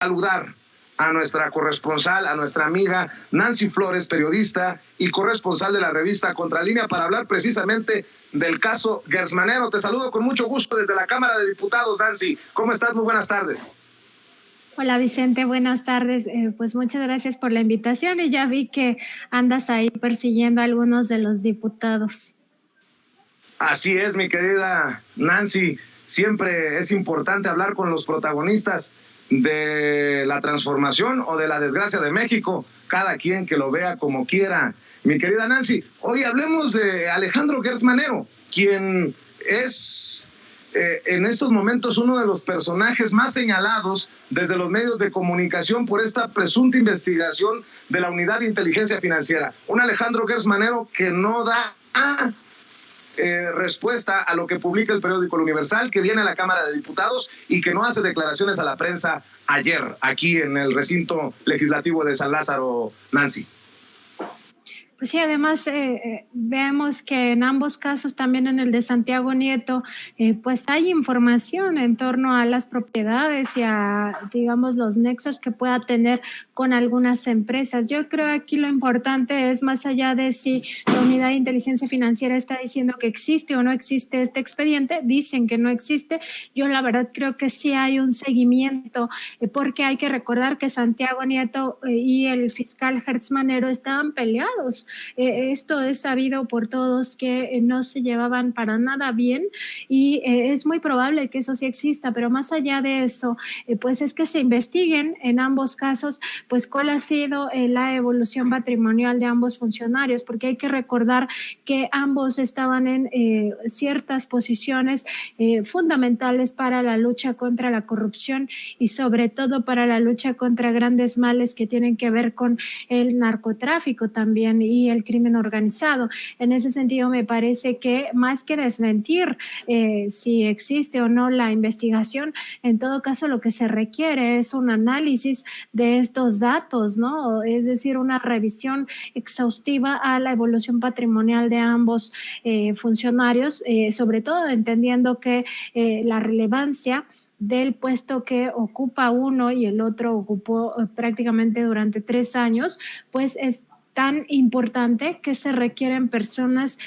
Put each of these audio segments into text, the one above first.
saludar a nuestra corresponsal, a nuestra amiga Nancy Flores, periodista y corresponsal de la revista Contralínea, para hablar precisamente del caso Gersmanero. Te saludo con mucho gusto desde la Cámara de Diputados, Nancy. ¿Cómo estás? Muy buenas tardes. Hola Vicente, buenas tardes. Pues muchas gracias por la invitación y ya vi que andas ahí persiguiendo a algunos de los diputados. Así es, mi querida Nancy. Siempre es importante hablar con los protagonistas de la transformación o de la desgracia de México, cada quien que lo vea como quiera. Mi querida Nancy, hoy hablemos de Alejandro Gersmanero, quien es en estos momentos uno de los personajes más señalados desde los medios de comunicación por esta presunta investigación de la Unidad de Inteligencia Financiera. Un Alejandro Gersmanero que no da respuesta a lo que publica el periódico El Universal, que viene a la Cámara de Diputados y que no hace declaraciones a la prensa ayer, aquí en el recinto legislativo de San Lázaro, Nancy. Pues sí, además vemos que en ambos casos, también en el de Santiago Nieto, pues hay información en torno a las propiedades y a, digamos, los nexos que pueda tener con algunas empresas. Yo creo aquí lo importante es, más allá de si la Unidad de Inteligencia Financiera está diciendo que existe o no existe este expediente, dicen que no existe. Yo la verdad creo que sí hay un seguimiento, porque hay que recordar que Santiago Nieto y el fiscal Gersmanero estaban peleados. Esto es sabido por todos que no se llevaban para nada bien y es muy probable que eso sí exista, pero más allá de eso, pues es que se investiguen en ambos casos, pues cuál ha sido la evolución patrimonial de ambos funcionarios, porque hay que recordar que ambos estaban en ciertas posiciones fundamentales para la lucha contra la corrupción y sobre todo para la lucha contra grandes males que tienen que ver con el narcotráfico también y el crimen organizado. En ese sentido, me parece que más que desmentir si existe o no la investigación, en todo caso lo que se requiere es un análisis de estos datos, ¿no? Es decir, una revisión exhaustiva a la evolución patrimonial de ambos funcionarios, sobre todo entendiendo que la relevancia del puesto que ocupa uno y el otro ocupó prácticamente durante 3 años, pues es tan importante que se requieren personas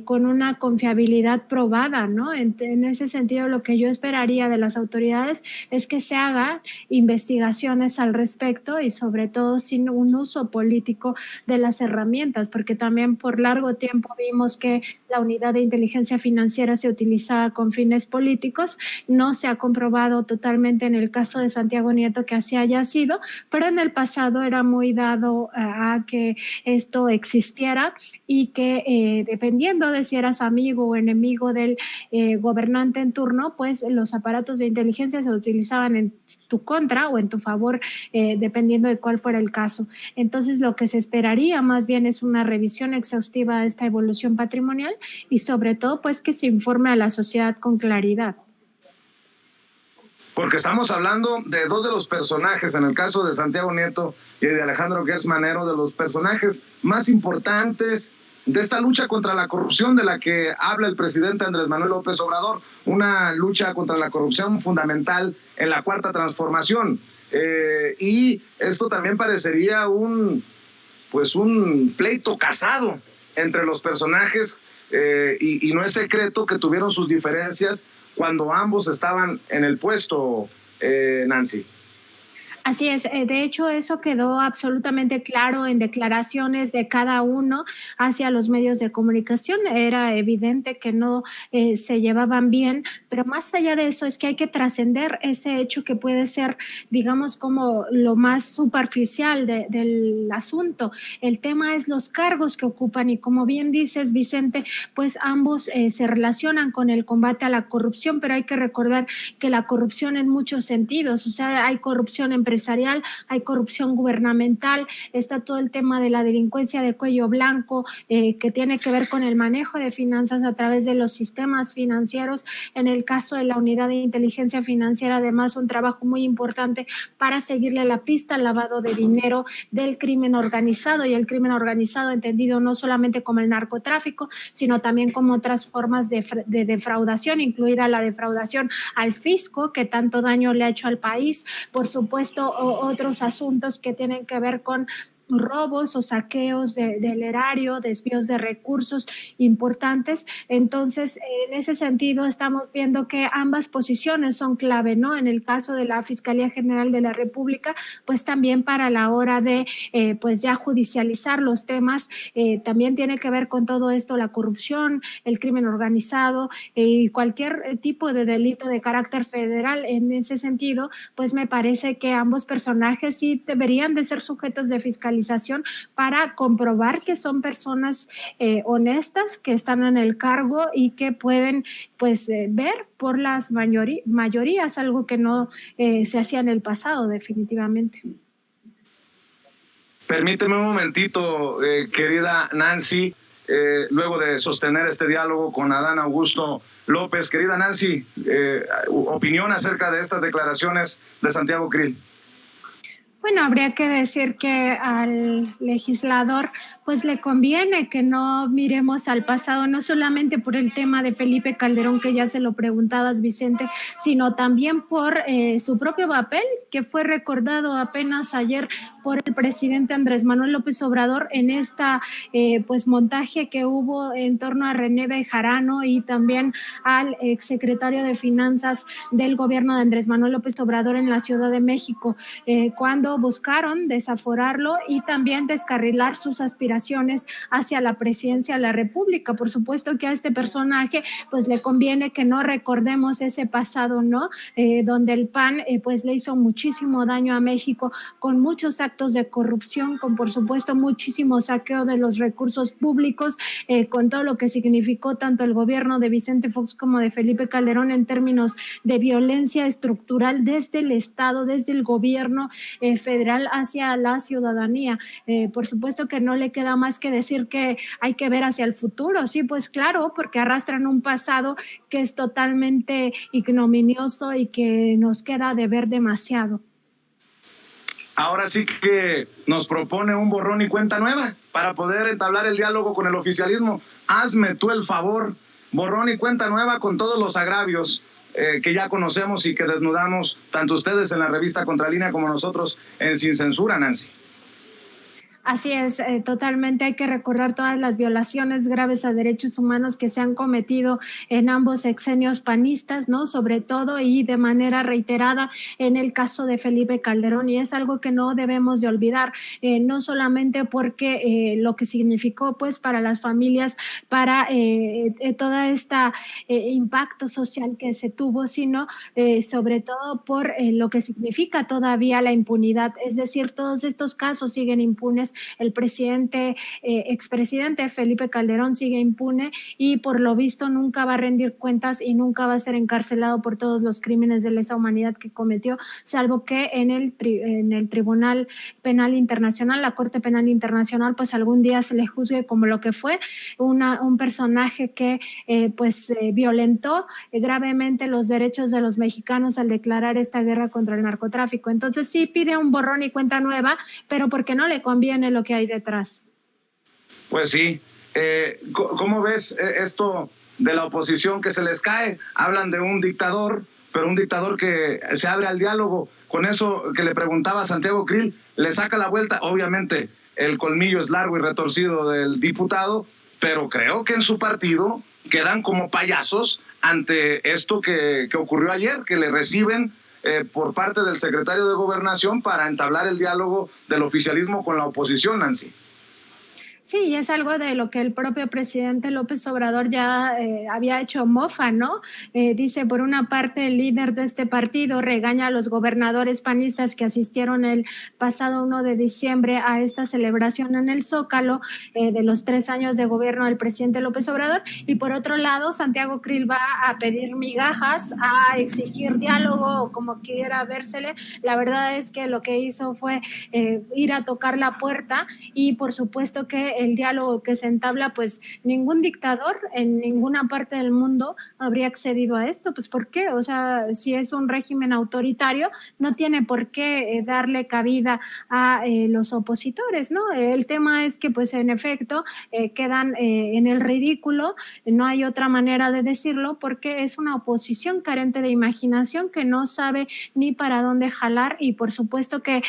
con una confiabilidad probada, ¿no? En ese sentido, lo que yo esperaría de las autoridades es que se hagan investigaciones al respecto y sobre todo sin un uso político de las herramientas, porque también por largo tiempo vimos que la Unidad de Inteligencia Financiera se utilizaba con fines políticos. No se ha comprobado totalmente en el caso de Santiago Nieto que así haya sido, pero en el pasado era muy dado a que esto existiera y que dependiendo de si eras amigo o enemigo del gobernante en turno, pues los aparatos de inteligencia se utilizaban en tu contra o en tu favor, dependiendo de cuál fuera el caso. Entonces, lo que se esperaría más bien es una revisión exhaustiva de esta evolución patrimonial y sobre todo, pues que se informe a la sociedad con claridad. Porque estamos hablando de dos de los personajes, en el caso de Santiago Nieto y de Alejandro Gersmanero, de los personajes más importantes de esta lucha contra la corrupción de la que habla el presidente Andrés Manuel López Obrador, una lucha contra la corrupción fundamental en la Cuarta Transformación. Y esto también parecería un pleito casado entre los personajes, y no es secreto que tuvieron sus diferencias cuando ambos estaban en el puesto, Nancy. Así es, de hecho eso quedó absolutamente claro en declaraciones de cada uno hacia los medios de comunicación. Era evidente que no se llevaban bien, pero más allá de eso es que hay que trascender ese hecho que puede ser, digamos, como lo más superficial del asunto. El tema es los cargos que ocupan y como bien dices, Vicente, pues ambos se relacionan con el combate a la corrupción, pero hay que recordar que la corrupción en muchos sentidos, o sea, hay corrupción empresarial, hay corrupción gubernamental, está todo el tema de la delincuencia de cuello blanco, que tiene que ver con el manejo de finanzas a través de los sistemas financieros. En el caso de la Unidad de Inteligencia Financiera, además, un trabajo muy importante para seguirle la pista al lavado de dinero del crimen organizado, y el crimen organizado entendido no solamente como el narcotráfico, sino también como otras formas de defraudación, incluida la defraudación al fisco, que tanto daño le ha hecho al país. Por supuesto, otros asuntos que tienen que ver con robos o saqueos del erario, desvíos de recursos importantes. Entonces, en ese sentido, estamos viendo que ambas posiciones son clave, ¿no? En el caso de la Fiscalía General de la República, pues también para la hora de, pues ya judicializar los temas, también tiene que ver con todo esto, la corrupción, el crimen organizado y cualquier tipo de delito de carácter federal. En ese sentido, pues me parece que ambos personajes sí deberían de ser sujetos de fiscalización para comprobar que son personas honestas, que están en el cargo y que pueden pues ver por las mayorías, algo que no se hacía en el pasado definitivamente. Permíteme un momentito, querida Nancy, luego de sostener este diálogo con Adán Augusto López. Querida Nancy, opinión acerca de estas declaraciones de Santiago Krill. Bueno, habría que decir que al legislador pues le conviene que no miremos al pasado, no solamente por el tema de Felipe Calderón, que ya se lo preguntabas, Vicente, sino también por su propio papel, que fue recordado apenas ayer por el presidente Andrés Manuel López Obrador en esta pues montaje que hubo en torno a René Bejarano y también al exsecretario de Finanzas del gobierno de Andrés Manuel López Obrador en la Ciudad de México, cuando buscaron desaforarlo y también descarrilar sus aspiraciones hacia la presidencia de la República. Por supuesto que a este personaje pues le conviene que no recordemos ese pasado, ¿no? Donde el PAN pues le hizo muchísimo daño a México con muchos actos de corrupción, con por supuesto muchísimo saqueo de los recursos públicos, con todo lo que significó tanto el gobierno de Vicente Fox como de Felipe Calderón en términos de violencia estructural desde el Estado, desde el gobierno federal hacia la ciudadanía. Por supuesto que no le queda más que decir que hay que ver hacia el futuro, sí, pues claro, porque arrastran un pasado que es totalmente ignominioso y que nos queda de ver demasiado. Ahora sí que nos propone un borrón y cuenta nueva para poder entablar el diálogo con el oficialismo. Hazme tú el favor, borrón y cuenta nueva con todos los agravios que ya conocemos y que desnudamos tanto ustedes en la revista Contralínea como nosotros en Sin Censura, Nancy. Así es, totalmente hay que recordar todas las violaciones graves a derechos humanos que se han cometido en ambos sexenios panistas, ¿no? Sobre todo y de manera reiterada en el caso de Felipe Calderón, y es algo que no debemos de olvidar, no solamente porque lo que significó pues para las familias, para todo este impacto social que se tuvo, sino sobre todo por lo que significa todavía la impunidad, es decir, todos estos casos siguen impunes. El presidente, expresidente Felipe Calderón sigue impune y por lo visto nunca va a rendir cuentas y nunca va a ser encarcelado por todos los crímenes de lesa humanidad que cometió, salvo que en el Tribunal Penal Internacional, la Corte Penal Internacional, pues algún día se le juzgue como lo que fue un personaje que violentó gravemente los derechos de los mexicanos al declarar esta guerra contra el narcotráfico. Entonces sí pide un borrón y cuenta nueva, pero porque no le conviene lo que hay detrás. Pues sí. ¿Cómo ves esto de la oposición que se les cae? Hablan de un dictador, pero un dictador que se abre al diálogo. Con eso que le preguntaba a Santiago Krill, le saca la vuelta. Obviamente el colmillo es largo y retorcido del diputado, pero creo que en su partido quedan como payasos ante esto que ocurrió ayer, que le reciben por parte del secretario de Gobernación para entablar el diálogo del oficialismo con la oposición, Nancy. Sí, y es algo de lo que el propio presidente López Obrador ya había hecho mofa, ¿no? Dice, por una parte, el líder de este partido regaña a los gobernadores panistas que asistieron el pasado 1 de diciembre a esta celebración en el Zócalo de los 3 años de gobierno del presidente López Obrador, y por otro lado, Santiago Krill va a pedir migajas, a exigir diálogo o como quiera vérsele. La verdad es que lo que hizo fue ir a tocar la puerta y por supuesto que el diálogo que se entabla, pues ningún dictador en ninguna parte del mundo habría accedido a esto. Pues ¿por qué? O sea, si es un régimen autoritario, no tiene por qué darle cabida a los opositores, ¿no? El tema es que, pues en efecto, quedan en el ridículo, no hay otra manera de decirlo, porque es una oposición carente de imaginación que no sabe ni para dónde jalar, y por supuesto que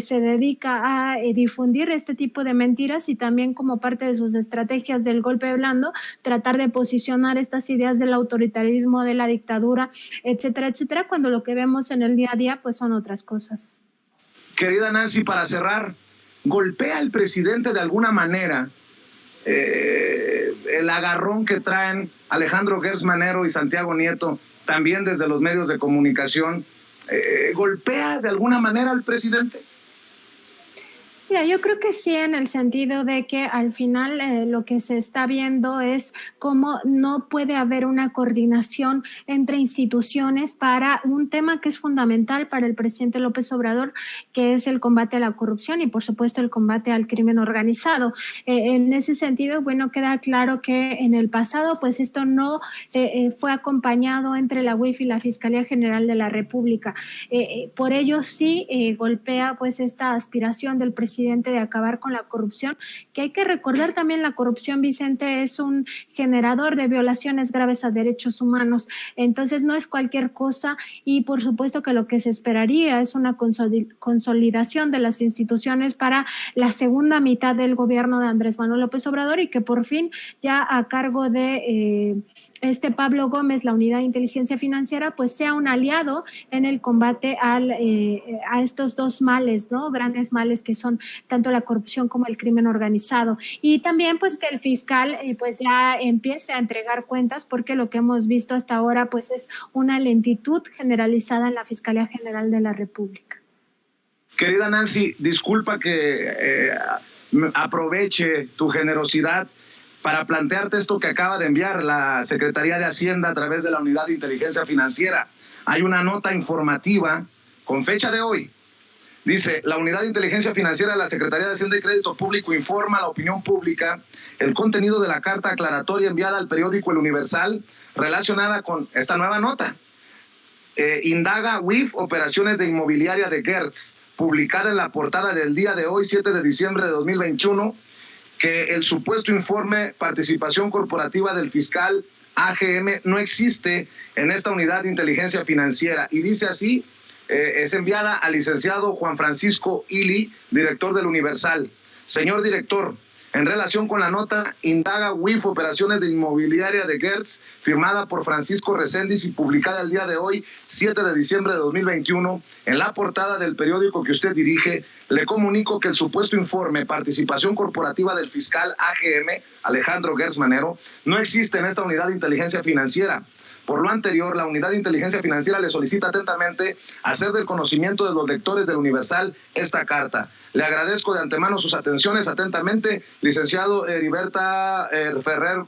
se dedica a difundir este tipo de mentiras, y también, como parte de sus estrategias del golpe blando, tratar de posicionar estas ideas del autoritarismo, de la dictadura, etcétera, etcétera, cuando lo que vemos en el día a día pues son otras cosas. Querida Nancy, para cerrar, ¿golpea al presidente de alguna manera el agarrón que traen Alejandro Gertz Manero y Santiago Nieto, también desde los medios de comunicación? ¿Golpea de alguna manera al presidente? Mira, yo creo que sí, en el sentido de que al final lo que se está viendo es cómo no puede haber una coordinación entre instituciones para un tema que es fundamental para el presidente López Obrador, que es el combate a la corrupción y, por supuesto, el combate al crimen organizado. En ese sentido, bueno, queda claro que en el pasado, pues esto no fue acompañado entre la UIF y la Fiscalía General de la República. Por ello sí golpea pues esta aspiración del presidente de acabar con la corrupción, que hay que recordar también, la corrupción, Vicente, es un generador de violaciones graves a derechos humanos, entonces no es cualquier cosa, y por supuesto que lo que se esperaría es una consolidación de las instituciones para la segunda mitad del gobierno de Andrés Manuel López Obrador, y que por fin ya a cargo de Pablo Gómez, la Unidad de Inteligencia Financiera, pues sea un aliado en el combate a estos dos males, ¿no? Grandes males que son tanto la corrupción como el crimen organizado. Y también pues que el fiscal pues ya empiece a entregar cuentas, porque lo que hemos visto hasta ahora pues es una lentitud generalizada en la Fiscalía General de la República. Querida Nancy, disculpa que aproveche tu generosidad para plantearte esto que acaba de enviar la Secretaría de Hacienda a través de la Unidad de Inteligencia Financiera. Hay una nota informativa con fecha de hoy. Dice: la Unidad de Inteligencia Financiera de la Secretaría de Hacienda y Crédito Público informa a la opinión pública el contenido de la carta aclaratoria enviada al periódico El Universal relacionada con esta nueva nota. Indaga UIF operaciones de inmobiliaria de Gertz, publicada en la portada del día de hoy, 7 de diciembre de 2021, que el supuesto informe participación corporativa del fiscal AGM no existe en esta Unidad de Inteligencia Financiera. Y dice así: es enviada al licenciado Juan Francisco Ili, director del Universal. Señor director, en relación con la nota, indaga UIF operaciones de inmobiliaria de Gertz, firmada por Francisco Reséndiz y publicada el día de hoy, 7 de diciembre de 2021, en la portada del periódico que usted dirige, le comunico que el supuesto informe participación corporativa del fiscal AGM, Alejandro Gertz Manero, no existe en esta Unidad de Inteligencia Financiera. Por lo anterior, la Unidad de Inteligencia Financiera le solicita atentamente hacer del conocimiento de los lectores del Universal esta carta. Le agradezco de antemano sus atenciones. Atentamente, licenciado Heriberta Ferrer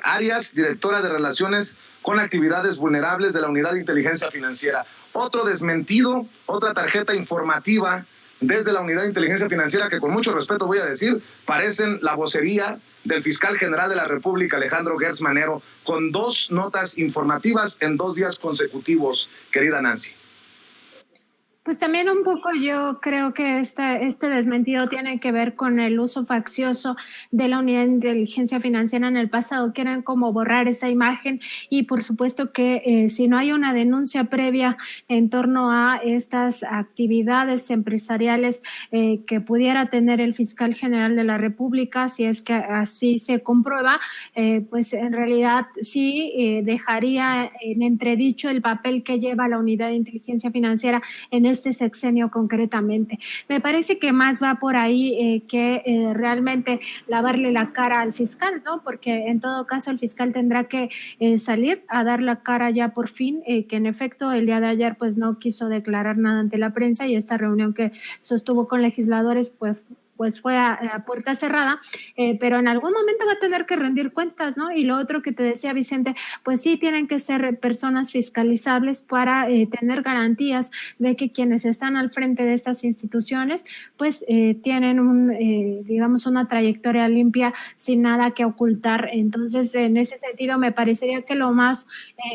Arias, directora de Relaciones con Actividades Vulnerables de la Unidad de Inteligencia Financiera. Otro desmentido, otra tarjeta informativa desde la Unidad de Inteligencia Financiera que, con mucho respeto voy a decir, parecen la vocería del fiscal general de la República, Alejandro Gertz Manero, con dos notas informativas en 2 días consecutivos, querida Nancy. Pues también un poco yo creo que este desmentido tiene que ver con el uso faccioso de la Unidad de Inteligencia Financiera en el pasado. Quieren como borrar esa imagen, y por supuesto que si no hay una denuncia previa en torno a estas actividades empresariales que pudiera tener el fiscal general de la República, si es que así se comprueba, pues en realidad sí dejaría en entredicho el papel que lleva la Unidad de Inteligencia Financiera en este sexenio concretamente. Me parece que más va por ahí que realmente lavarle la cara al fiscal, ¿no? Porque en todo caso el fiscal tendrá que salir a dar la cara ya por fin, que en efecto el día de ayer pues no quiso declarar nada ante la prensa, y esta reunión que sostuvo con legisladores pues pues fue a puerta cerrada, pero en algún momento va a tener que rendir cuentas, ¿no? Y lo otro que te decía Vicente, pues sí tienen que ser personas fiscalizables para tener garantías de que quienes están al frente de estas instituciones, pues tienen digamos, una trayectoria limpia sin nada que ocultar. Entonces, en ese sentido, me parecería que lo más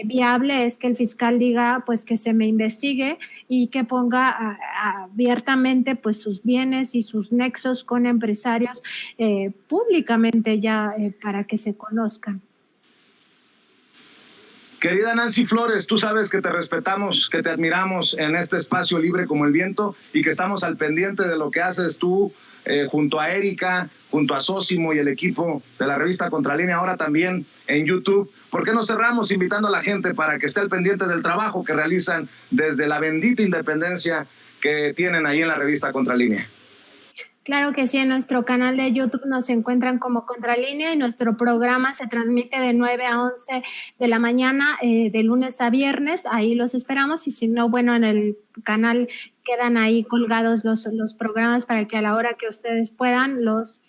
viable es que el fiscal diga, pues, que se me investigue y que ponga abiertamente, pues, sus bienes y sus nexos con empresarios públicamente ya para que se conozcan. Querida Nancy Flores, tú sabes que te respetamos, que te admiramos en este espacio libre como el viento y que estamos al pendiente de lo que haces tú junto a Erika, junto a Sósimo y el equipo de la revista Contralínea, ahora también en YouTube. ¿Por qué no cerramos invitando a la gente para que esté al pendiente del trabajo que realizan desde la bendita independencia que tienen ahí en la revista Contralínea? Claro que sí, en nuestro canal de YouTube nos encuentran como Contralínea y nuestro programa se transmite de 9 a 11 de la mañana, de lunes a viernes. Ahí los esperamos y si no, bueno, en el canal quedan ahí colgados los programas para que a la hora que ustedes puedan los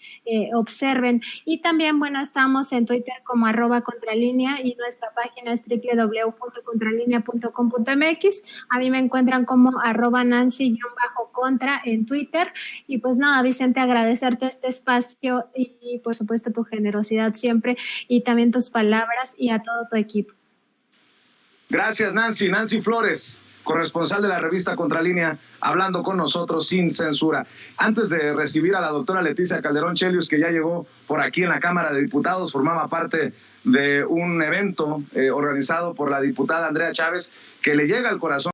observen. Y también, bueno, estamos en Twitter como @Contralínea y nuestra página es www.contralinea.com.mx. A mí me encuentran como @Nancy_contra en Twitter. Y pues nada, Vicente, agradecerte este espacio y por supuesto tu generosidad siempre y también tus palabras y a todo tu equipo. Gracias, Nancy. Nancy Flores, corresponsal de la revista Contralínea, hablando con nosotros sin censura. Antes de recibir a la doctora Leticia Calderón Chelius, que ya llegó por aquí en la Cámara de Diputados, formaba parte de un evento organizado por la diputada Andrea Chávez, que le llega al corazón